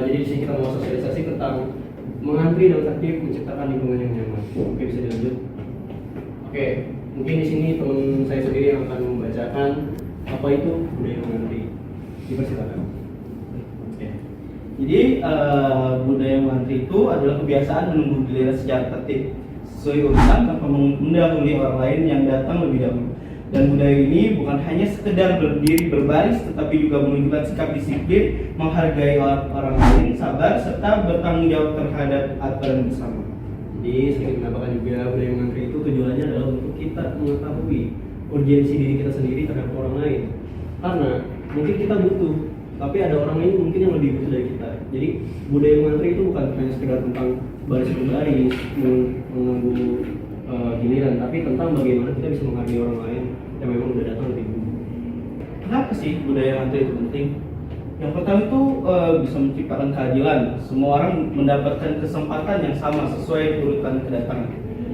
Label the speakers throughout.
Speaker 1: Jadi di sini kita mau sosialisasi tentang mengantri dan tertib menciptakan lingkungan yang nyaman. Oke, bisa dilanjut. Oke, mungkin di sini teman saya sendiri yang akan membacakan apa itu budaya mengantri. Dipersilakan.
Speaker 2: Oke. Jadi budaya mengantri itu adalah kebiasaan menunggu giliran secara tertib sesuai urutan tanpa mendahului orang lain yang datang lebih dahulu. Dan budaya ini bukan hanya sekedar berdiri berbaris, tetapi juga menunjukkan sikap disiplin, menghargai orang lain, sabar, serta bertanggung jawab terhadap aturan bersama.
Speaker 1: Jadi sedikit menambahkan juga budaya mengantri itu tujuannya adalah untuk kita mengetahui urgensi diri kita sendiri terhadap orang lain. Karena mungkin kita butuh, tapi ada orang lain mungkin yang lebih butuh dari kita. Jadi budaya mengantri itu bukan hanya sekedar tentang baris berbaris, menunggu giliran, tapi tentang bagaimana kita bisa menghargai orang lain yang memang udah datang lebih dulu.
Speaker 2: Kenapa sih budaya mengantri itu penting? Yang pertama itu bisa menciptakan keadilan. Semua orang mendapatkan kesempatan yang sama sesuai urutan kedatangan.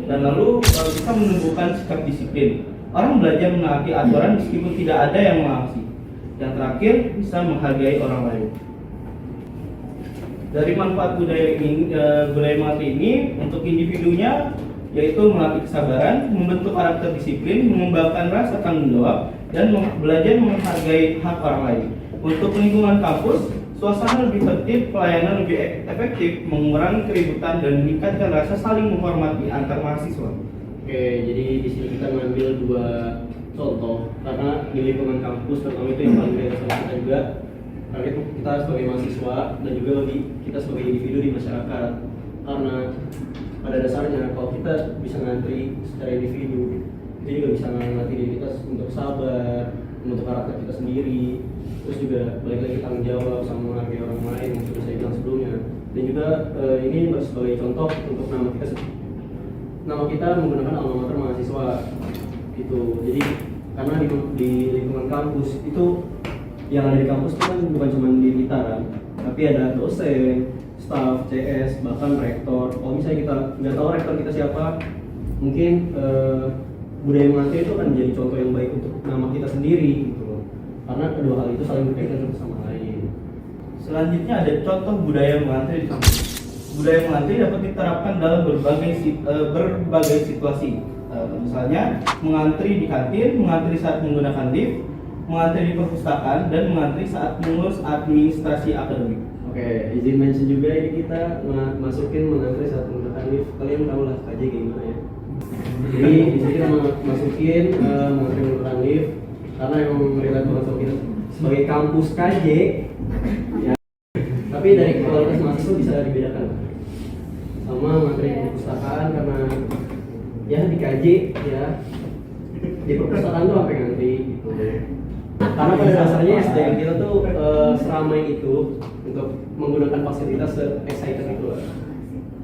Speaker 2: Dan lalu bisa menumbuhkan sikap disiplin. Orang belajar menaati aturan meskipun tidak ada yang mengawasi. Yang terakhir, bisa menghargai orang lain. Dari manfaat budaya mengantri ini untuk individunya, yaitu melatih kesabaran, membentuk karakter disiplin, mengembangkan rasa tanggung jawab, dan belajar menghargai hak orang lain. Untuk lingkungan kampus, suasana lebih tertib, pelayanan lebih efektif, mengurangi keributan, dan meningkatkan rasa saling menghormati antar mahasiswa.
Speaker 1: Oke, jadi di sini kita mengambil dua contoh karena di lingkungan kampus terutama itu yang paling relate sama kita juga. Karena itu kita sebagai mahasiswa dan juga bagi kita sebagai individu di masyarakat. Karena pada dasarnya kalau kita bisa ngantri secara individu, itu juga bisa ngelatih diri kita untuk sabar, untuk karakter kita sendiri, terus juga balik lagi tanggung jawab sama menghargai orang lain yang sudah saya bilang sebelumnya. Dan juga ini sebagai contoh untuk nama kita menggunakan alma mater mahasiswa gitu. Jadi karena di lingkungan kampus itu yang ada di kampus itu kan bukan cuma diri kita kan, tapi ada dosen, staf, CS, bahkan rektor. Kalau misalnya kita nggak tahu rektor kita siapa, mungkin budaya mengantri itu akan menjadi contoh yang baik untuk nama kita sendiri gitu loh. Karena kedua hal itu saling berkaitan satu sama lain.
Speaker 2: Selanjutnya ada contoh budaya mengantri di kampus. Budaya mengantri dapat diterapkan dalam berbagai situasi. Misalnya mengantri di kantin, mengantri saat menggunakan lift, mengantri di perpustakaan, dan mengantri saat mengurus administrasi akademik.
Speaker 1: Oke, izin mention juga ini kita masukin mengantri saat menggunakan lift. Kalian tahu lah aja gimana ya. Jadi di sini kita masukin mengantri menggunakan lift karena emang relate banget sama kita sebagai kampus KJ ya. Tapi dari kualitas mahasiswa bisa dibedakan sama mengantri di perpustakaan karena ya di KJ ya di perpustakaan tuh sampai ngantri gitu. Karena pada dasarnya SDM kita tuh seramai itu untuk menggunakan fasilitas se-excited itu lah.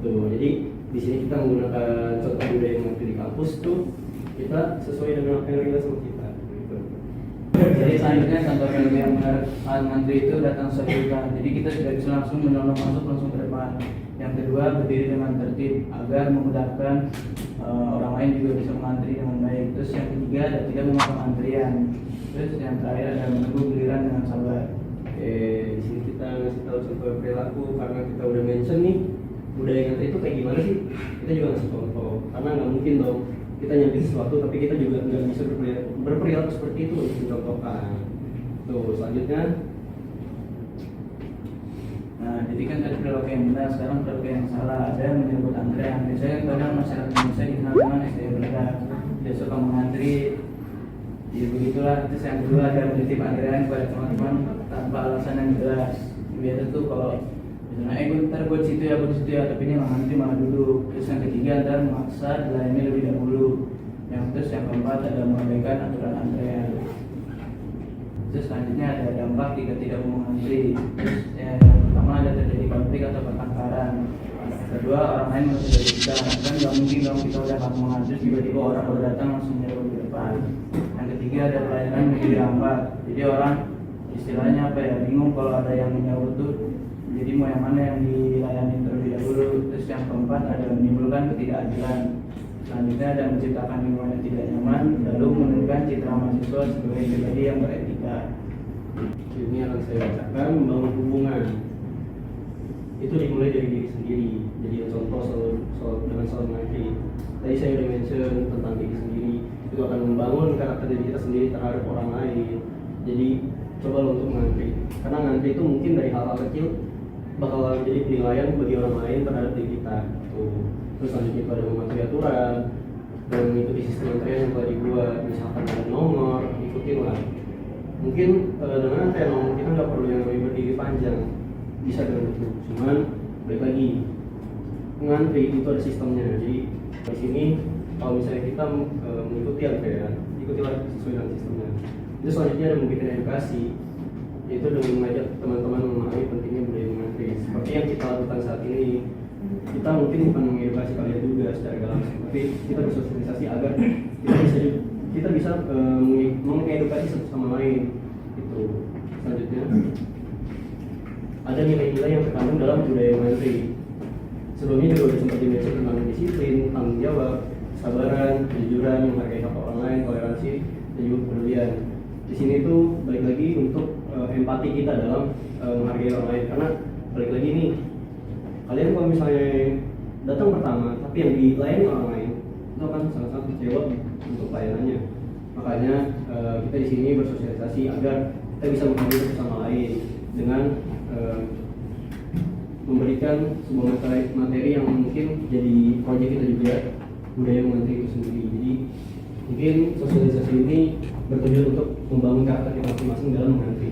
Speaker 1: Tuh, jadi di sini kita menggunakan contoh budaya yang di kampus tuh kita sesuai dengan apa yang relate sama kita. Gitu.
Speaker 3: Jadi selanjutnya contoh film yang saat mantri itu datang sesuai. Jadi kita tidak bisa langsung menolong masuk langsung ke depan. Yang kedua berdiri dengan tertib agar memudahkan orang lain juga bisa mengantri dengan baik. Terus yang ketiga tidak memakan antrian. Terus yang terakhir adalah menunggu giliran dengan sabar.
Speaker 1: Oke, di sini kita ngasih tahu contoh perilaku karena kita udah mention nih budaya ngantri itu kayak gimana sih? Kita juga ngasih contoh karena nggak mungkin dong kita nyampe sesuatu tapi kita juga nggak bisa berperilaku seperti itu untuk mencontohkan. Tuh selanjutnya.
Speaker 3: Nah, jadi kan tadi perilaku yang benar, sekarang perilaku yang salah. Ada yang menyebut antrean. Biasanya kadang masyarakat Indonesia dikenal dengan SDM rendah. Dia suka mengantri. Ya begitulah. Terus yang kedua ada menitip antrean kepada teman-teman tanpa alasan yang jelas. Biasa tuh kalau misalnya ntar gue situ ya, gue situ ya, tapi ini mengantri malah duduk. Terus yang ketiga ada memaksa dilayani lebih dahulu. Terus yang keempat ada mengabaikan aturan antrean. Terus selanjutnya ada dampak jika tidak mau mengantri. Terus yang pertama ada terjadi konflik atau pertengkaran. Kedua orang lain menurut kita kan nggak mungkin dong kita udah nggak mengantri tiba-tiba orang baru datang langsung nyerbu di depan. Yang ketiga ada pelayanan menjadi lambat. Jadi orang istilahnya apa ya, bingung kalau ada yang menyambut tuh. Jadi mau yang mana yang dilayani terlebih dahulu. Terus yang keempat ada menimbulkan ketidakadilan. Selanjutnya ada menciptakan lingkungan yang tidak nyaman, lalu menurunkan citra mahasiswa sebagai pribadi yang beretika.
Speaker 1: Ini akan saya bacakan membangun hubungan. itu dimulai dari diri sendiri. Jadi contoh dengan selalu mengantri. Tadi saya udah mention tentang diri sendiri, itu akan membangun karakter diri kita sendiri terhadap orang lain. Jadi coba lo untuk mengantri, karena ngantri itu mungkin dari hal-hal kecil bakal jadi penilaian bagi orang lain terhadap diri kita. Terus selanjutnya itu ada mematuhi aturan dan mengikuti sistem antrian yang telah dibuat. Misalkan ada nomor, ikutin lah. Mungkin dengan antrian nomor kita nggak perlu yang lebih berdiri panjang, bisa dengan itu. Cuman balik lagi, ngantri itu ada sistemnya. Jadi di sini kalau misalnya kita mengikuti antrian, ikutilah sesuai dengan sistemnya. Itu selanjutnya ada memberikan edukasi, yaitu dengan mengajak teman-teman memahami pentingnya budaya mengantri. Seperti yang kita lakukan saat ini, kita mungkin bukan mengedukasi kalian juga secara langsung, tapi kita bersosialisasi agar kita bisa mengedukasi satu sama lain. Itu selanjutnya ada nilai-nilai yang terkandung dalam budaya mengantri. Sebelumnya juga sudah sempat dimention tentang disiplin, tanggung jawab, kesabaran, kejujuran, menghargai hak orang lain, toleransi, dan juga kepedulian. Di sini tuh balik lagi untuk empati kita dalam menghargai orang lain, karena balik lagi nih, kalian kalau misalnya datang pertama tapi yang dilayani orang lain itu akan sangat-sangat kecewa untuk pelayanannya. Makanya kita di sini bersosialisasi agar kita bisa menghargai satu sama lain dengan memberikan sebuah materi yang mungkin jadi proyek kita juga, budaya mengantri itu sendiri. Jadi mungkin sosialisasi ini bertujuan untuk membangun karakter kita masing-masing dalam mengantri,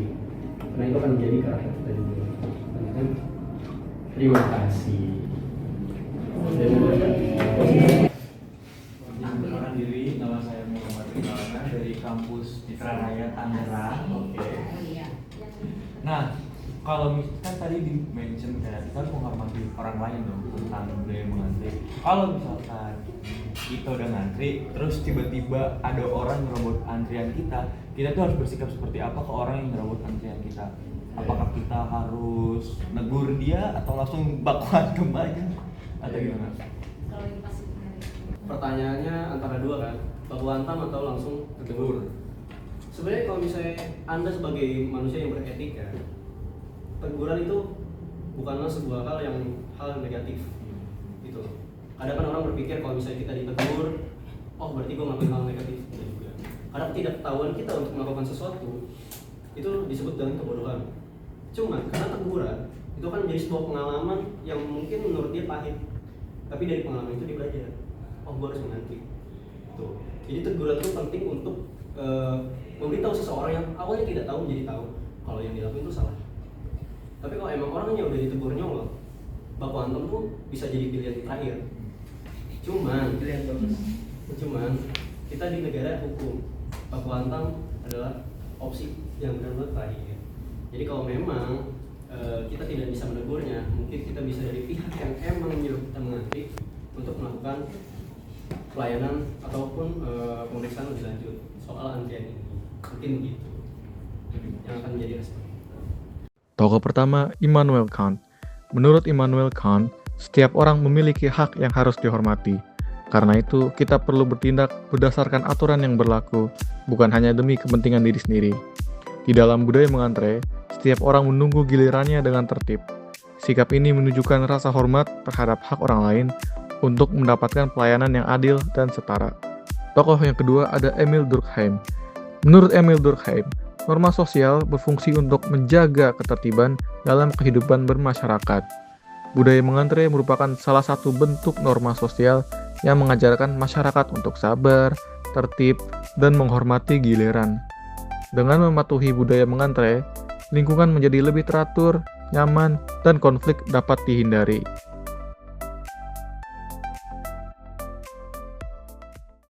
Speaker 1: karena itu akan menjadi karakter kita juga. Terima kasih.
Speaker 4: Perkenalkan diri, nama saya Muhammad Rizalna dari kampus Citra Raya Tangerang. Oke. Nah, kalau misalkan tadi di-mention kan kita harus menghormati orang lain dong tentang budaya mengantri. Kalau misalkan kita udah ngantri, terus tiba-tiba ada orang ngerobot antrian kita tuh harus bersikap seperti apa ke orang yang ngerobot antrian kita? Apakah kita harus negur dia atau langsung baku hantam aja? Atau gimana?
Speaker 1: Pertanyaannya antara dua kan, baku hantam atau langsung tegur. Sebenarnya kalau misalnya Anda sebagai manusia yang beretika, teguran itu bukanlah sebuah hal yang negatif gitu. Kadang kan orang berpikir kalau misalnya kita ditegur, oh berarti gue ngelakuin hal negatif. Tidak juga. Karena ketidaktahuan kita untuk melakukan sesuatu itu disebut dengan kebodohan. Cuma karena teguran itu kan menjadi sebuah pengalaman yang mungkin menurut dia pahit, tapi dari pengalaman itu dia belajar, oh gue harus mengantri. Tuh. Jadi teguran itu penting untuk memberitahu seseorang yang awalnya tidak tahu menjadi tahu kalau yang dilakukan itu salah. Tapi kalau emang orangnya udah ditegur nyolot, baku hantam tuh bisa jadi pilihan terakhir. Cuman kita di negara hukum, baku hantam adalah opsi yang benar-benar terakhir. Jadi kalau memang kita tidak bisa menegurnya, mungkin kita bisa dari pihak yang emang menyuruh kita mengantri untuk melakukan pelayanan ataupun pemeriksaan lebih lanjut soal antrian ini. Mungkin begitu yang akan menjadi respon.
Speaker 5: Tokoh pertama, Immanuel Kant. Menurut Immanuel Kant, setiap orang memiliki hak yang harus dihormati. Karena itu, kita perlu bertindak berdasarkan aturan yang berlaku, bukan hanya demi kepentingan diri sendiri. Di dalam budaya mengantre, setiap orang menunggu gilirannya dengan tertib. Sikap ini menunjukkan rasa hormat terhadap hak orang lain untuk mendapatkan pelayanan yang adil dan setara. Tokoh yang kedua ada Emil Durkheim. Menurut Emil Durkheim, norma sosial berfungsi untuk menjaga ketertiban dalam kehidupan bermasyarakat. Budaya mengantre merupakan salah satu bentuk norma sosial yang mengajarkan masyarakat untuk sabar, tertib, dan menghormati giliran. Dengan mematuhi budaya mengantre, lingkungan menjadi lebih teratur, nyaman, dan konflik dapat dihindari.